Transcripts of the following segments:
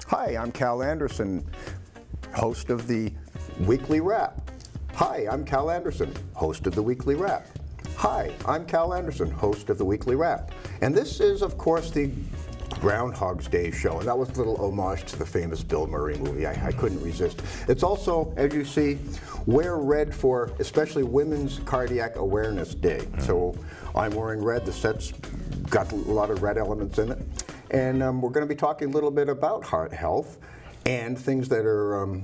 Hi, I'm Cal Anderson, host of the Weekly Wrap. Hi, I'm Cal Anderson, host of the Weekly Wrap. Hi, I'm Cal Anderson, host of the Weekly Wrap. And this is, of course, the Groundhog's Day show. And that was a little homage to the famous Bill Murray movie. I couldn't resist. It's also, as you see, wear red for especially Women's Cardiac Awareness Day. So I'm wearing red. The set's got a lot of red elements in it. And we're going to be talking a little bit about heart health and things that are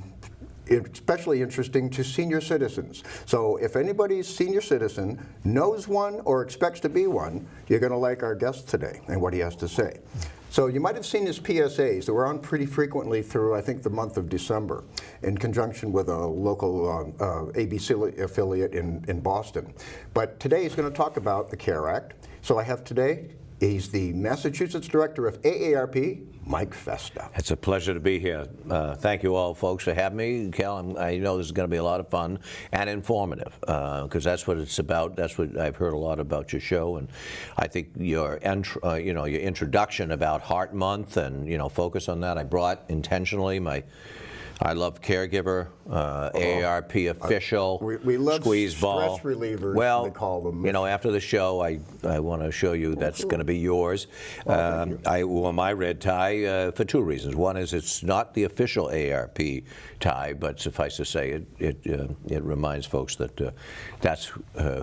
especially interesting to senior citizens. So if anybody's senior citizen, knows one, or expects to be one, you're going to like our guest today and what he has to say. So you might have seen his PSAs that were on pretty frequently through, I think, the month of December in conjunction with a local ABC affiliate in Boston. But today he's going to talk about the CARE Act. So I have today, he's the Massachusetts Director of AARP, Mike Festa. It's a pleasure to be here. Thank you all, folks, for having me. Cal, I know this is going to be a lot of fun and informative, because that's what it's about. That's what I've heard a lot about your show, and I think your your introduction about Heart Month and focus on that. I brought intentionally I love caregiver, AARP official, we love squeeze ball. Stress relievers, well, they call them. After the show, I want to show you that's going to be yours. I wore my red tie for two reasons. One is it's not the official AARP tie, but suffice to say, it reminds folks that that's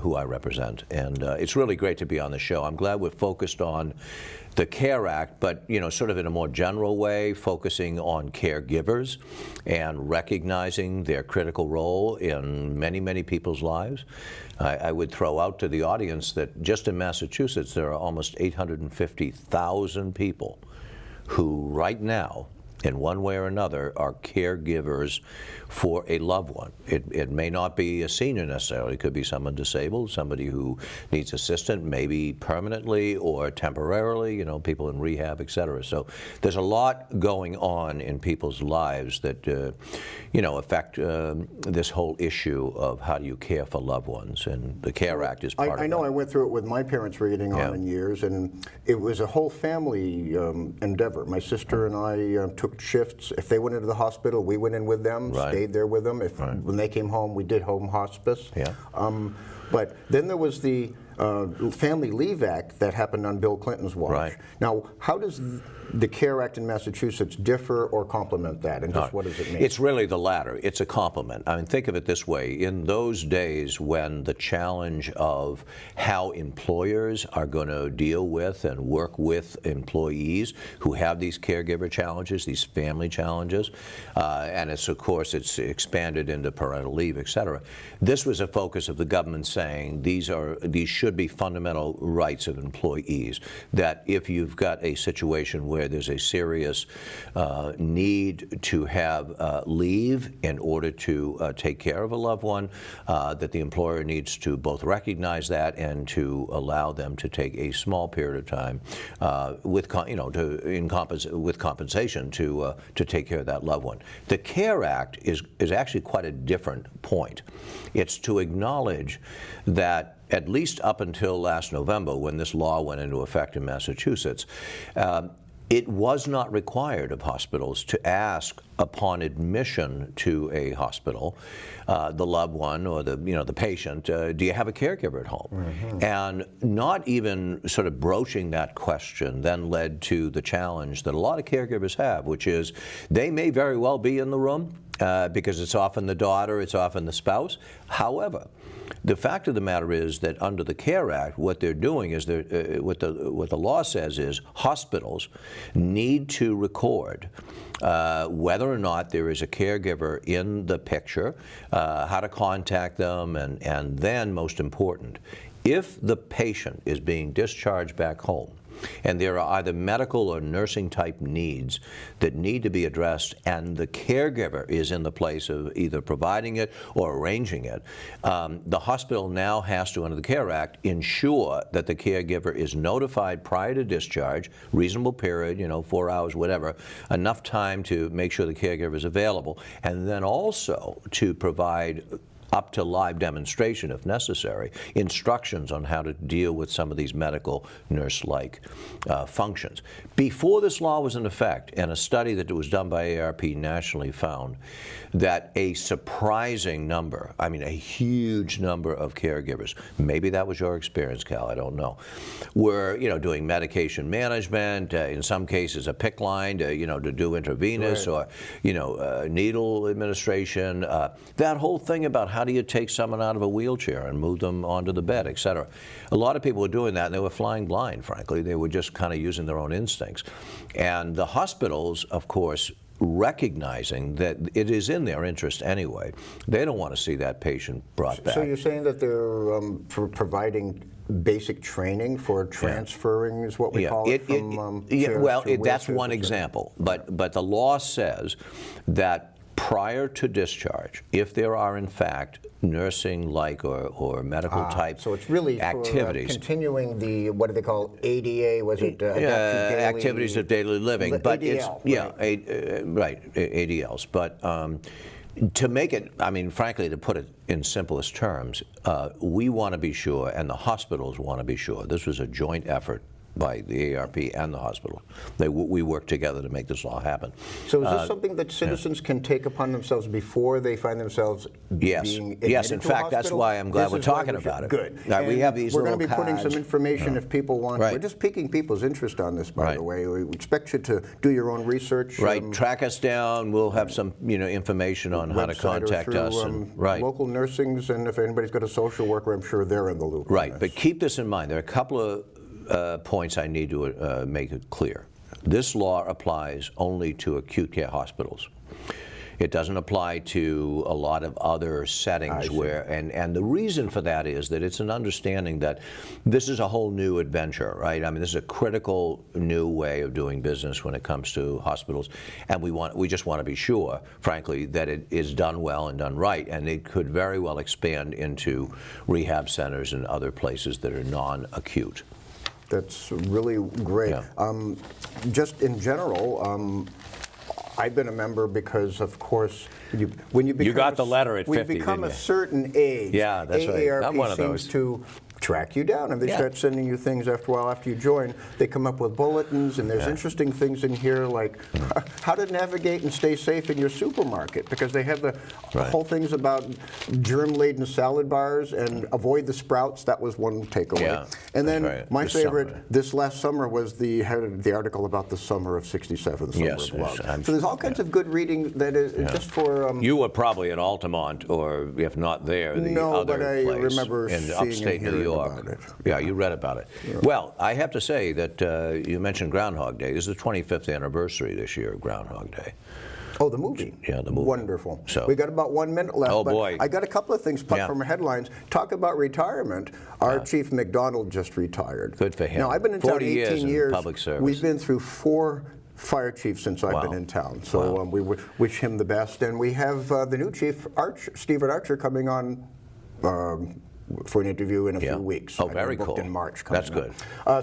who I represent. And it's really great to be on the show. I'm glad we're focused on the CARE Act, but sort of in a more general way, focusing on caregivers and recognizing their critical role in many, many people's lives. I would throw out to the audience that just in Massachusetts, there are almost 850,000 people who right now, in one way or another, are caregivers for a loved one. It may not be a senior necessarily. It could be someone disabled, somebody who needs assistance, maybe permanently or temporarily, people in rehab, et cetera. So there's a lot going on in people's lives that, affect this whole issue of how do you care for loved ones, and the CARE Act is part of that. I know I went through it with my parents reading on in years, and it was a whole family endeavor. My sister and I took shifts. If they went into the hospital, we went in with them, stayed there with them. When they came home, we did home hospice. Yeah. But then there was the Family Leave Act that happened on Bill Clinton's watch. Right. Now, how does the CARE Act in Massachusetts differ or complement that, and just what does it mean? It's really the latter. It's a complement. I mean, think of it this way. In those days when the challenge of how employers are going to deal with and work with employees who have these caregiver challenges, these family challenges, and of course it's expanded into parental leave, et cetera. This was a focus of the government saying these should be fundamental rights of employees, that if you've got a situation where there's a serious need to have leave in order to take care of a loved one, that the employer needs to both recognize that and to allow them to take a small period of time with compensation to take care of that loved one. The CARE Act is actually quite a different point. It's to acknowledge that at least up until last November, when this law went into effect in Massachusetts, it was not required of hospitals to ask upon admission to a hospital, the loved one or the patient, do you have a caregiver at home? Mm-hmm. And not even sort of broaching that question then led to the challenge that a lot of caregivers have, which is they may very well be in the room because it's often the daughter, it's often the spouse. However, the fact of the matter is that under the CARE Act, what they're doing is what the law says is hospitals need to record whether or not there is a caregiver in the picture, how to contact them, and then, most important, if the patient is being discharged back home, and there are either medical or nursing type needs that need to be addressed, and the caregiver is in the place of either providing it or arranging it, the hospital now has to, under the CARE Act, ensure that the caregiver is notified prior to discharge, reasonable period, 4 hours, whatever, enough time to make sure the caregiver is available, and then also to provide up to live demonstration if necessary, instructions on how to deal with some of these medical nurse-like functions. Before this law was in effect, and a study that was done by AARP nationally found that a surprising number, I mean a huge number of caregivers, maybe that was your experience, Cal, I don't know, were doing medication management, in some cases a PICC line to do intravenous, right, or needle administration, that whole thing about how do you take someone out of a wheelchair and move them onto the bed, etc. A lot of people were doing that and they were flying blind, frankly. They were just kind of using their own instincts. And the hospitals, of course, recognizing that it is in their interest anyway, they don't want to see that patient brought back. So you're saying that they're providing basic training for transferring, is what we call it, from well, that's one example. But the law says that prior to discharge, if there are in fact nursing-like or medical-type so it's really activities, for, continuing the, what do they call, ADA? Was it activities of daily living? But ADL, it's right, ADLs. But to make it, I mean, frankly, to put it in simplest terms, we want to be sure, and the hospitals want to be sure. This was a joint effort by the AARP and the hospital. We work together to make this law happen. So is this something that citizens can take upon themselves before they find themselves being admitted Yes, in fact, that's why I'm glad we're talking about it. Good. We have these We're little going to be putting some information if people want. Right. We're just piquing people's interest on this, by the way. We expect you to do your own research. Right, track us down. We'll have some information on how to contact us. Local nursings, and if anybody's got a social worker, I'm sure they're in the loop. Right, but keep this in mind. There are a couple of points I need to make it clear. This law applies only to acute care hospitals. It doesn't apply to a lot of other settings where, and the reason for that is that it's an understanding that this is a whole new adventure, right? I mean, this is a critical new way of doing business when it comes to hospitals, and we just want to be sure, frankly, that it is done well and done right, and it could very well expand into rehab centers and other places that are non-acute. That's really great. Yeah. Just in general, I've been a member because, of course, when you become you got the letter at 50, when you become a certain age, yeah, that's AARP right. I'm one of those. seems to track you down, and they start sending you things after a while after you join. They come up with bulletins, and there's interesting things in here like how to navigate and stay safe in your supermarket, because they have the whole things about germ-laden salad bars and avoid the sprouts. That was one takeaway. Yeah, and then my favorite this last summer was the article about the summer of '67, the summer of love. So there's all kinds of good reading that is just for. You were probably in Altamont, or if not there, the other but I place remember in upstate New York. About it. Yeah, you read about it. Yeah. Well, I have to say that you mentioned Groundhog Day. This is the 25th anniversary this year of Groundhog Day. Oh, the movie. Yeah, the movie. Wonderful. So, we got about 1 minute left. Oh, but boy. I got a couple of things plucked from headlines. Talk about retirement. Our Chief McDonald just retired. Good for him. Now, I've been in town 18 years. In public service. We've been through 4 fire chiefs since I've been in town. So we wish him the best. And we have the new chief, Stephen Archer, coming on for an interview in a few weeks. Oh, very cool. In March. That's good.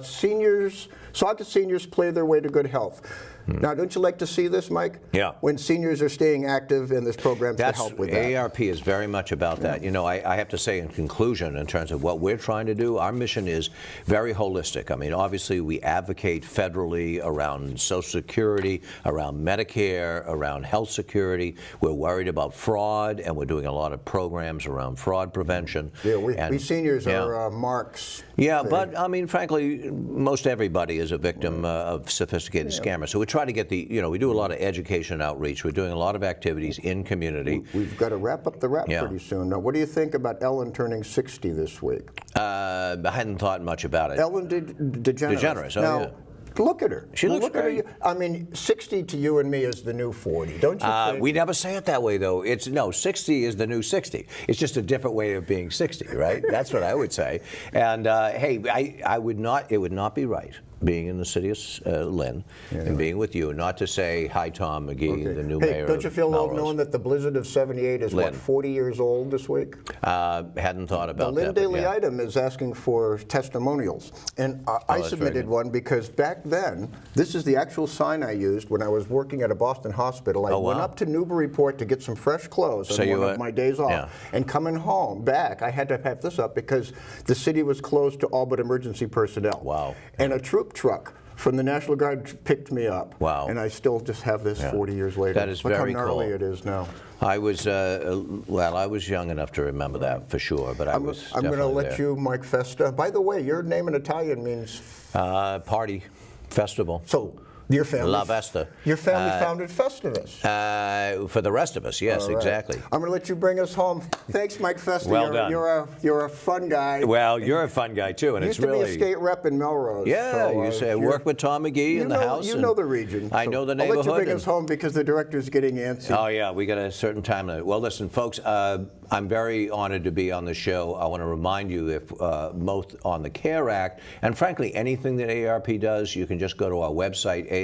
Seniors, sought to seniors play their way to good health. Now, don't you like to see this, Mike? Yeah. When seniors are staying active in this program to help with that. AARP is very much about that. You know, I have to say in conclusion, in terms of what we're trying to do, our mission is very holistic. I mean, obviously, we advocate federally around Social Security, around Medicare, around health security. We're worried about fraud, and we're doing a lot of programs around fraud prevention. Yeah, we seniors are marks. Yeah, but I mean, frankly, most everybody is a victim of sophisticated scammers. So we try to get we do a lot of education and outreach. We're doing a lot of activities in community. We've got to wrap up the wrap pretty soon. Now, what do you think about Ellen turning 60 this week? I hadn't thought much about it. Ellen DeGeneres. Now, look at her. She looks great. I mean, 60 to you and me is the new 40, don't you think? We never say it that way, though. 60 is the new 60. It's just a different way of being 60, right? That's what I would say. And hey, it would not be right being in the city of Lynn and being with you, not to say hi, Tom McGee, the new mayor. Don't you feel old Melrose. knowing that the blizzard of '78 is Lynn. what, 40 years old this week? Hadn't thought about The Lynn that. but Daily yeah. Item is asking for testimonials, and I that's submitted very good. one because back then, this is the actual sign I used when I was working at a Boston hospital. I went wow. up to Newburyport to get some fresh clothes So on you one of my days off, yeah. and coming home back, I had to have this up because the city was closed to all but emergency personnel. Wow. And a troop truck from the National Guard picked me up. Wow. And I still just have this 40 years later. That is Look very how gnarly cool. it is now. I was, I was young enough to remember that for sure, but I'm going to let you, Mike Festa. By the way, your name in Italian means party, festival. so. Your family, La Festa. Your family founded Festivus. For the rest of us, yes, All right. exactly. I'm going to let you bring us home. Thanks, Mike Festa. Well done. You're a fun guy. Well, you're a fun guy too, and You it's used to really be a state rep in Melrose. yeah. so, You say you're- work with Tom McGee in the house. You and know the region. I so know the I'll neighborhood. let you bring and- us home because the director's getting antsy. Oh yeah, we got a certain time limit. Well, listen, folks, I'm very honored to be on the show. I want to remind you, if both on the CARE Act and frankly anything that AARP does, you can just go to our website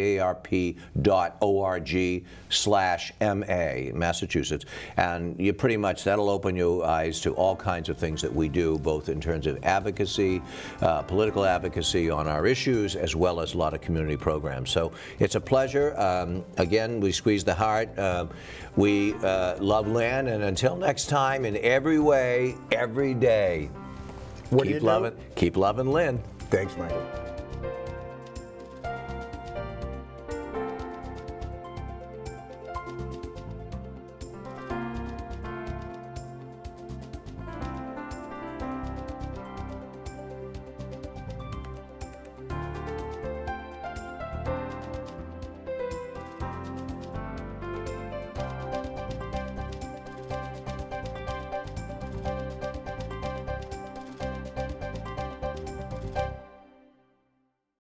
aarp.org/MA, Massachusetts, and you pretty much that'll open your eyes to all kinds of things that we do, both in terms of advocacy, political advocacy on our issues, as well as a lot of community programs. So it's a pleasure. Again, we squeeze the heart. We love Lynn, and until next time, in every way, every day, What do you do? keep loving Lynn. Thanks, Michael.